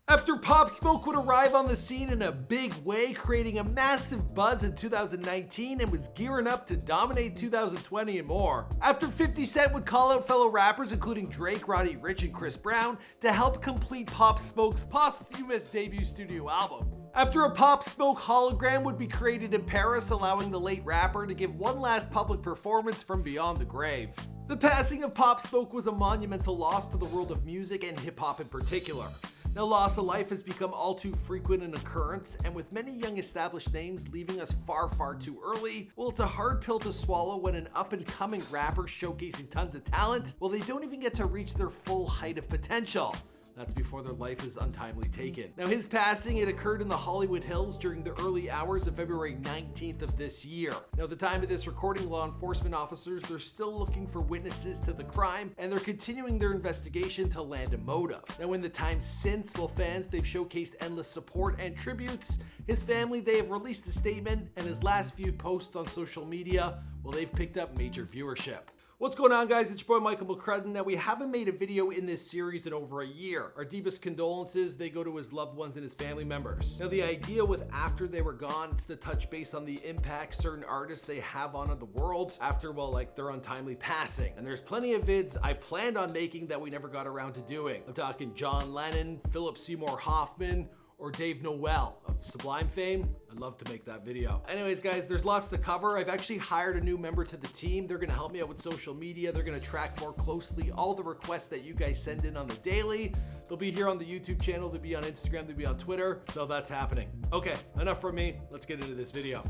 After Pop Smoke would arrive on the scene in a big way, creating a massive buzz in 2019 and was gearing up to dominate 2020 and more. After 50 Cent would call out fellow rappers including Drake, Roddy Ricch, and Chris Brown to help complete Pop Smoke's posthumous debut studio album. After a Pop Smoke hologram would be created in Paris, allowing the late rapper to give one last public performance from beyond the grave. The passing of Pop Smoke was a monumental loss to the world of music and hip-hop in particular. Now, loss of life has become all too frequent an occurrence, and with many young established names leaving us far too early, well, it's a hard pill to swallow when an up-and-coming rapper showcasing tons of talent, well, they don't even get to reach their full height of potential. That's before their life is untimely taken. Now, his passing, it occurred in the Hollywood Hills during the early hours of February 19th of this year. Now, at the time of this recording, law enforcement officers, they're still looking for witnesses to the crime, and they're continuing their investigation to land a motive. Now, in the time since, well, fans, they've showcased endless support and tributes. His family, they have released a statement, and his last few posts on social media, well, they've picked up major viewership. What's going on, guys? It's your boy Michael McCrudden. Now, we haven't made a video in this series in over a year. Our deepest condolences, they go to his loved ones and his family members. Now, the idea with After They Were Gone, it's to touch base on the impact certain artists they have on the world after, well, like their untimely passing. And there's plenty of vids I planned on making that we never got around to doing. I'm talking John Lennon, Philip Seymour Hoffman, or Dave Noel of Sublime fame. I'd love to make that video. Anyways, guys, there's lots to cover. I've actually hired a new member to the team. They're gonna help me out with social media. They're gonna track more closely all the requests that you guys send in on the daily. They'll be here on the YouTube channel, they'll be on Instagram, they'll be on Twitter. So that's happening. Okay, enough from me. Let's get into this video.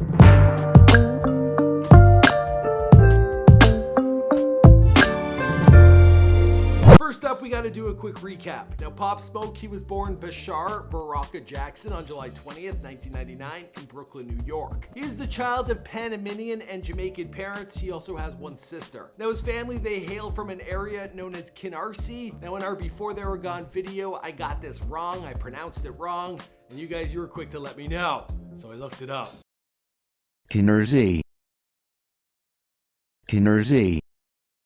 First up, we got to do a quick recap. Now, Pop Smoke, he was born Bashar Baraka Jackson on July 20th, 1999 in Brooklyn, New York. He is the child of Panamanian and Jamaican parents. He also has one sister. Now, his family, they hail from an area known as Kinarsi. Now, in our Before They Were Gone video, I got this wrong. I pronounced it wrong. And you guys, you were quick to let me know. So I looked it up. Kinarsi.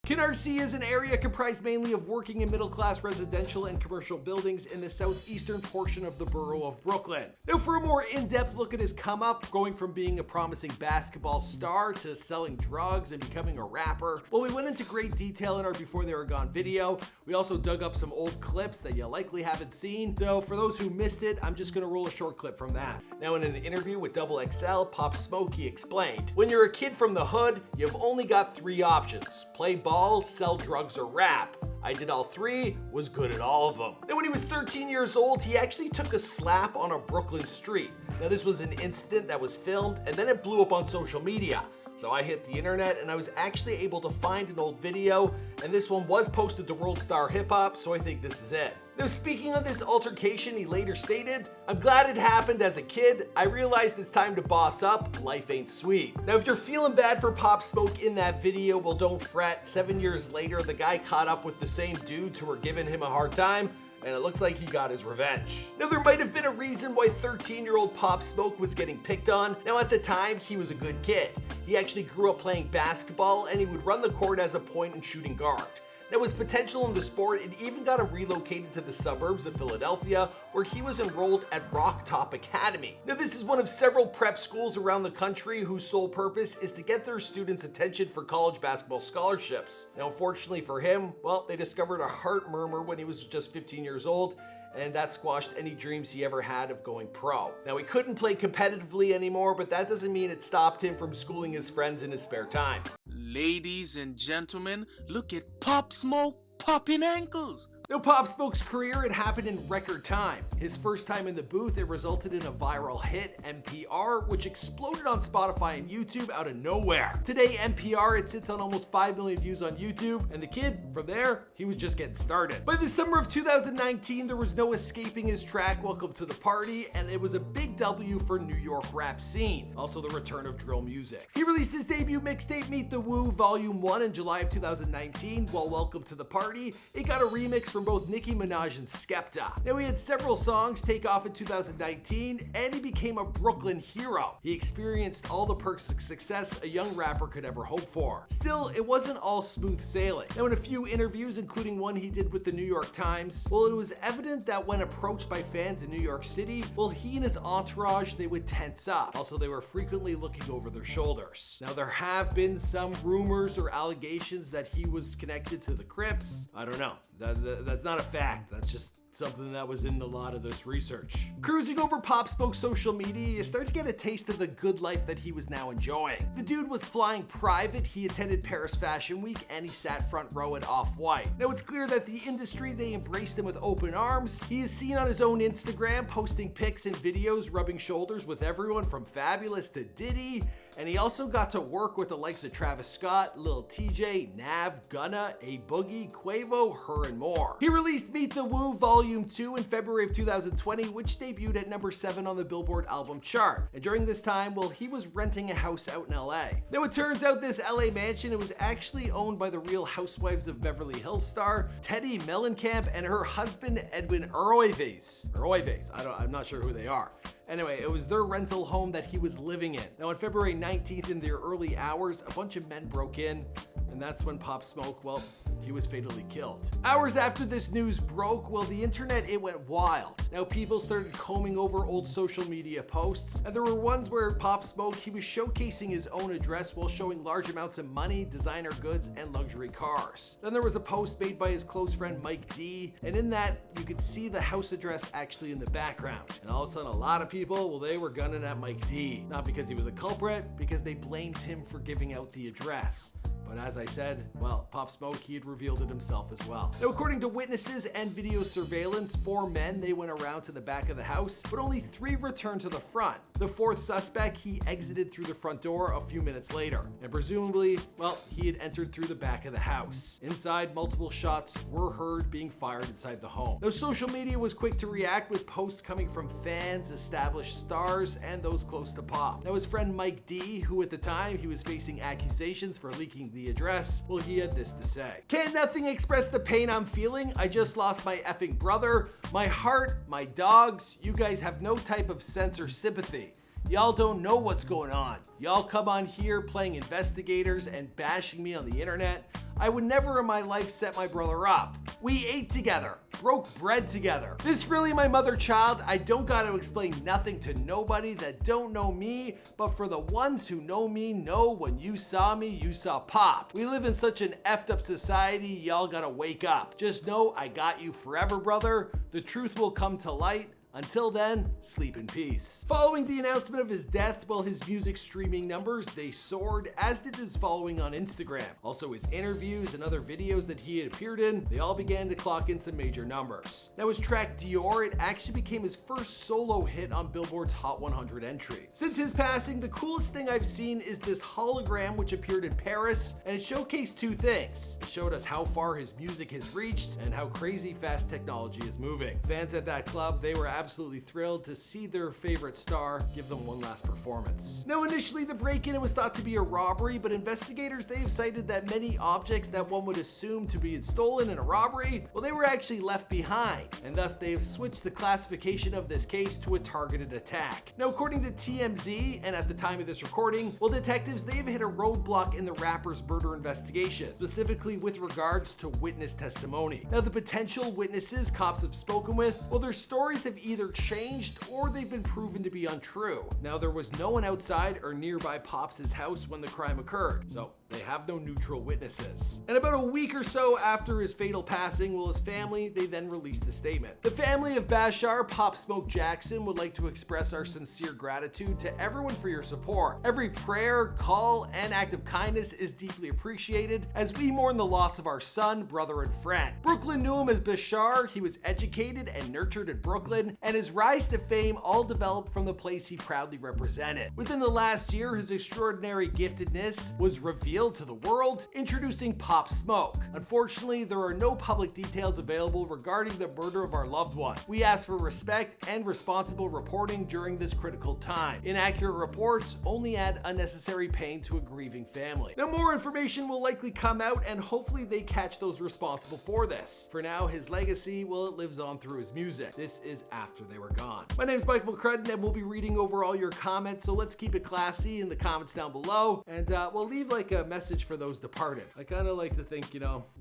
Kinarsi is an area comprised mainly of working and middle-class residential and commercial buildings in the southeastern portion of the borough of Brooklyn. Now, for a more in-depth look at his come-up, going from being a promising basketball star to selling drugs and becoming a rapper, well, we went into great detail in our Before They Were Gone video. We also dug up some old clips that you likely haven't seen, though for those who missed it, I'm just gonna roll a short clip from that. Now, in an interview with Double XL, Pop Smoke, he explained, "When you're a kid from the hood, you've only got three options: play ball, sell drugs, or rap. I did all three, was good at all of them." Then when he was 13 years old, he actually took a slap on a Brooklyn street. Now, this was an incident that was filmed and then it blew up on social media. So I hit the internet and I was actually able to find an old video, and this one was posted to World Star Hip Hop, so I think this is it. Now, speaking of this altercation, he later stated, "I'm glad it happened as a kid. I realized it's time to boss up. Life ain't sweet." Now, if you're feeling bad for Pop Smoke in that video, well, don't fret. 7 years later, the guy caught up with the same dudes who were giving him a hard time, and it looks like he got his revenge. Now, there might have been a reason why 13-year-old Pop Smoke was getting picked on. Now, at the time, he was a good kid. He actually grew up playing basketball, and he would run the court as a point and shooting guard. Now, his potential in the sport, it even got him relocated to the suburbs of Philadelphia, where he was enrolled at Rock Top Academy. Now, this is one of several prep schools around the country whose sole purpose is to get their students' attention for college basketball scholarships. Now, unfortunately for him, well, they discovered a heart murmur when he was just 15 years old, and that squashed any dreams he ever had of going pro. Now, he couldn't play competitively anymore, but that doesn't mean it stopped him from schooling his friends in his spare time. Ladies and gentlemen, look at Pop Smoke popping ankles. Now, Pop Smoke's career, it happened in record time. His first time in the booth, it resulted in a viral hit, NPR, which exploded on Spotify and YouTube out of nowhere. Today, NPR, it sits on almost 5 million views on YouTube, and the kid, from there, he was just getting started. By the summer of 2019, there was no escaping his track, Welcome to the Party, and it was a big W for New York rap scene. Also, the return of drill music. He released his debut mixtape, Meet the Woo, Volume 1 in July of 2019, while Welcome to the Party, it got a remix from from both Nicki Minaj and Skepta. Now, he had several songs take off in 2019, and he became a Brooklyn hero. He experienced all the perks of success a young rapper could ever hope for. Still, it wasn't all smooth sailing. Now, in a few interviews, including one he did with the New York Times, well, it was evident that when approached by fans in New York City, well, he and his entourage, they would tense up. Also, they were frequently looking over their shoulders. Now, there have been some rumors or allegations that he was connected to the Crips. I don't know. That's not a fact. That's just something that was in a lot of this research. Cruising over Pop Smoke's social media, you start to get a taste of the good life that he was now enjoying. The dude was flying private, he attended Paris Fashion Week, and he sat front row at Off-White. Now, it's clear that the industry, they embraced him with open arms. He is seen on his own Instagram posting pics and videos rubbing shoulders with everyone from Fabulous to Diddy, and he also got to work with the likes of Travis Scott, Lil TJ, Nav, Gunna, A Boogie, Quavo, her, and more. He released Meet the Woo Volume 2 in February of 2020, which debuted at number 7 on the Billboard album chart. And during this time, well, he was renting a house out in LA. Now, it turns out this LA mansion, it was actually owned by the Real Housewives of Beverly Hills star Teddy Mellencamp and her husband Edwin Uroives. I'm not sure who they are. Anyway, it was their rental home that he was living in. Now, on February 19th in the early hours, a bunch of men broke in, and that's when Pop Smoke, well, he was fatally killed. Hours after this news broke, well, the internet, it went wild. Now, people started combing over old social media posts, and there were ones where Pop Smoke, he was showcasing his own address while showing large amounts of money, designer goods, and luxury cars. Then there was a post made by his close friend Mike D, and in that, you could see the house address actually in the background. And all of a sudden, a lot of people, well, they were gunning at Mike D. Not because he was a culprit, because they blamed him for giving out the address. But as I said, well, Pop Smoke, he had revealed it himself as well. Now, according to witnesses and video surveillance, 4 men, they went around to the back of the house, but only 3 returned to the front. The 4th suspect, he exited through the front door a few minutes later, and presumably, well, he had entered through the back of the house. Inside, multiple shots were heard being fired inside the home. Now, social media was quick to react with posts coming from fans, established stars, and those close to Pop. Now, his friend Mike D, who at the time, he was facing accusations for leaking the address, well, he had this to say. Can't nothing express the pain I'm feeling? I just lost my effing brother, my heart, my dogs. You guys have no type of sense or sympathy. Y'all don't know what's going on. Y'all come on here playing investigators and bashing me on the internet. I would never in my life set my brother up. We ate together, broke bread together. This really my mother child. I don't gotta explain nothing to nobody that don't know me, but for the ones who know me know when you saw me, you saw Pop. We live in such an effed up society, y'all gotta wake up. Just know I got you forever, brother. The truth will come to light. Until then, sleep in peace. Following the announcement of his death, well, his music streaming numbers, they soared, as did his following on Instagram. Also, his interviews and other videos that he had appeared in, they all began to clock in some major numbers. Now, his track Dior, it actually became his first solo hit on Billboard's Hot 100 entry. Since his passing, the coolest thing I've seen is this hologram which appeared in Paris, and it showcased 2 things. It showed us how far his music has reached and how crazy fast technology is moving. Fans at that club, they were absolutely thrilled to see their favorite star give them one last performance. Now, initially the break-in, it was thought to be a robbery, but investigators, they have cited that many objects that one would assume to be stolen in a robbery, well, they were actually left behind, and thus they have switched the classification of this case to a targeted attack. Now, according to TMZ, and at the time of this recording, well, detectives, they've hit a roadblock in the rapper's murder investigation, specifically with regards to witness testimony. Now, the potential witnesses cops have spoken with, well, their stories have either changed or they've been proven to be untrue. Now, there was no one outside or nearby Pops' house when the crime occurred, so they have no neutral witnesses. And about a week or so after his fatal passing, well, his family, they then released a statement. The family of Bashar Pop Smoke Jackson would like to express our sincere gratitude to everyone for your support. Every prayer, call, and act of kindness is deeply appreciated as we mourn the loss of our son, brother, and friend. Brooklyn knew him as Bashar. He was educated and nurtured in Brooklyn, and his rise to fame all developed from the place he proudly represented. Within the last year, his extraordinary giftedness was revealed revealed to the world, introducing Pop Smoke. Unfortunately, there are no public details available regarding the murder of our loved one. We ask for respect and responsible reporting during this critical time. Inaccurate reports only add unnecessary pain to a grieving family. Now, more information will likely come out, and hopefully they catch those responsible for this. For now, his legacy, well, it lives on through his music. This is after they were gone. My name is Michael McCrudden, and we'll be reading over all your comments, so let's keep it classy in the comments down below, and we'll leave like a message for those departed. I kind of like to think,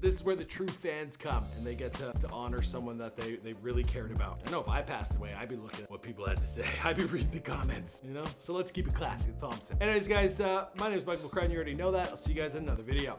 this is where the true fans come, and they get to honor someone that they really cared about. I know if I passed away, I'd be looking at what people had to say. I'd be reading the comments, So let's keep it classy. That's all I'm saying. Anyways, guys, my name is Michael McCrudden. You already know that. I'll see you guys in another video.